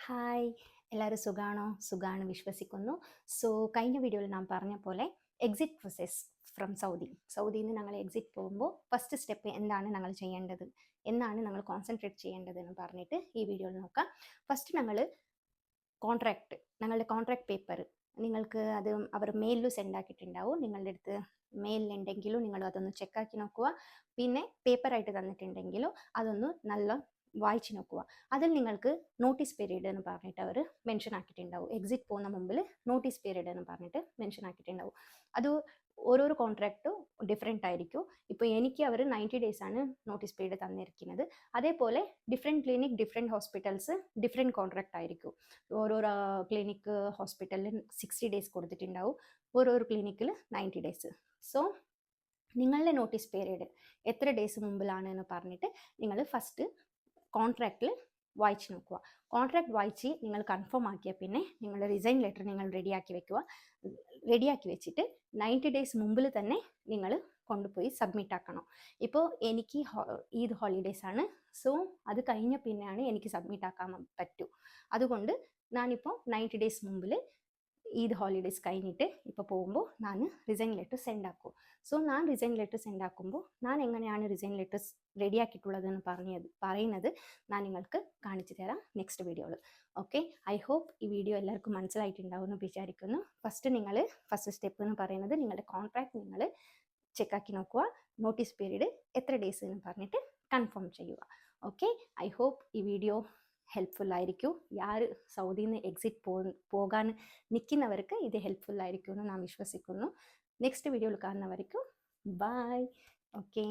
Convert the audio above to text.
Hi, എല്ലാവരും സുഖാണോ? സുഖാണ് വിശ്വസിക്കുന്നു. സോ കഴിഞ്ഞ വീഡിയോയിൽ നാം പറഞ്ഞ പോലെ എക്സിറ്റ് പ്രോസസ് ഫ്രം സൗദിയിൽ നിന്ന് ഞങ്ങൾ എക്സിറ്റ് പോകുമ്പോൾ ഫസ്റ്റ് സ്റ്റെപ്പ് എന്താണ് ഞങ്ങൾ ചെയ്യേണ്ടത്, എന്നാണ് ഞങ്ങൾ കോൺസെൻട്രേറ്റ് ചെയ്യേണ്ടത് എന്ന് പറഞ്ഞിട്ട് ഈ വീഡിയോയിൽ നോക്കാം. ഫസ്റ്റ് ഞങ്ങളുടെ കോൺട്രാക്ട് പേപ്പർ നിങ്ങൾക്ക് അത് അവർ മെയിലിൽ സെൻഡ് ആക്കിയിട്ടുണ്ടാവും. നിങ്ങളുടെ അടുത്ത് മെയിലുണ്ടെങ്കിലും നിങ്ങൾ അതൊന്ന് ചെക്കാക്കി നോക്കുക. പിന്നെ പേപ്പറായിട്ട് തന്നിട്ടുണ്ടെങ്കിലും അതൊന്ന് നല്ല വായിച്ച് നോക്കുക. അതിൽ നിങ്ങൾക്ക് നോട്ടീസ് പീരീഡ് എന്ന് പറഞ്ഞിട്ട് അവർ മെൻഷൻ ആക്കിയിട്ടുണ്ടാവും. എക്സിറ്റ് പോകുന്ന മുമ്പിൽ നോട്ടീസ് പീരീഡ് എന്ന് പറഞ്ഞിട്ട് മെൻഷൻ ആക്കിയിട്ടുണ്ടാവും. അത് ഓരോരോ കോൺട്രാക്റ്റും ഡിഫറെൻ്റ് ആയിരിക്കും. ഇപ്പോൾ എനിക്ക് അവർ 90 days ആണ് നോട്ടീസ് പീരീഡ് തന്നിരിക്കുന്നത്. അതേപോലെ different clinic, different hospitals different contract ആയിരിക്കും. ഓരോരോ ക്ലിനിക്ക് ഹോസ്പിറ്റലിൽ 60 days കൊടുത്തിട്ടുണ്ടാവും, ഓരോരോ ക്ലിനിക്കിൽ 90 days. സോ നിങ്ങളുടെ നോട്ടീസ് പീരീഡ് എത്ര ഡേയ്സ് മുമ്പിലാണ് എന്ന് പറഞ്ഞിട്ട് നിങ്ങൾ ഫസ്റ്റ് കോൺട്രാക്റ്റിൽ വായിച്ച് നോക്കുക. കോൺട്രാക്ട് വായിച്ച് നിങ്ങൾ കൺഫേം ആക്കിയ പിന്നെ നിങ്ങളുടെ റിസൈൻ ലെറ്റർ നിങ്ങൾ റെഡിയാക്കി വെക്കുക. റെഡിയാക്കി വെച്ചിട്ട് 90 days മുമ്പിൽ തന്നെ നിങ്ങൾ കൊണ്ടുപോയി സബ്മിറ്റ് ആക്കണം. ഇപ്പോൾ എനിക്ക് ഈദ് ഹോളിഡേയ്സ് ആണ്. സോ അത് കഴിഞ്ഞ പിന്നെയാണ് എനിക്ക് സബ്മിറ്റ് ആക്കാൻ പറ്റൂ. അതുകൊണ്ട് ഞാനിപ്പോൾ 90 days മുമ്പിൽ ഈദ് ഹോളിഡേയ്സ് കഴിഞ്ഞിട്ട് ഇപ്പോൾ പോകുമ്പോൾ ഞാൻ റിസൈൻ ലെറ്റർ സെൻഡ് ആക്കും. സോ ഞാൻ റിസൈൻ ലെറ്റർ സെൻഡ് ആക്കുമ്പോൾ ഞാൻ എങ്ങനെയാണ് റിസൈൻ ലെറ്റർ റെഡിയാക്കിയിട്ടുള്ളതെന്ന് പറയുന്നത് ഞാൻ നിങ്ങൾക്ക് കാണിച്ചു തരാം നെക്സ്റ്റ് വീഡിയോയിൽ. ഓക്കെ, ഐ ഹോപ്പ് ഈ വീഡിയോ എല്ലാവർക്കും മനസ്സിലായിട്ടുണ്ടാവും എന്ന് വിചാരിക്കുന്നു. ഫസ്റ്റ് സ്റ്റെപ്പ് എന്ന് പറയുന്നത് നിങ്ങളുടെ കോൺട്രാക്ട് നിങ്ങൾ ചെക്കാക്കി നോക്കുക. നോട്ടീസ് പീരീഡ് എത്ര ഡേയ്സ് എന്ന് പറഞ്ഞിട്ട് കൺഫേം ചെയ്യുക. ഓക്കെ, ഐ ഹോപ്പ് ഈ വീഡിയോ ഹെൽപ്ഫുൾ ആയിരിക്കും. സൗദിയിൽ നിന്ന് എക്സിറ്റ് പോകാൻ നിൽക്കുന്നവർക്ക് ഇത് ഹെൽപ്ഫുൾ ആയിരിക്കും എന്ന് ഞാൻ വിശ്വസിക്കുന്നു. നെക്സ്റ്റ് വീഡിയോയിൽ കാണുന്നവർക്ക് ബൈ. ഓക്കെ.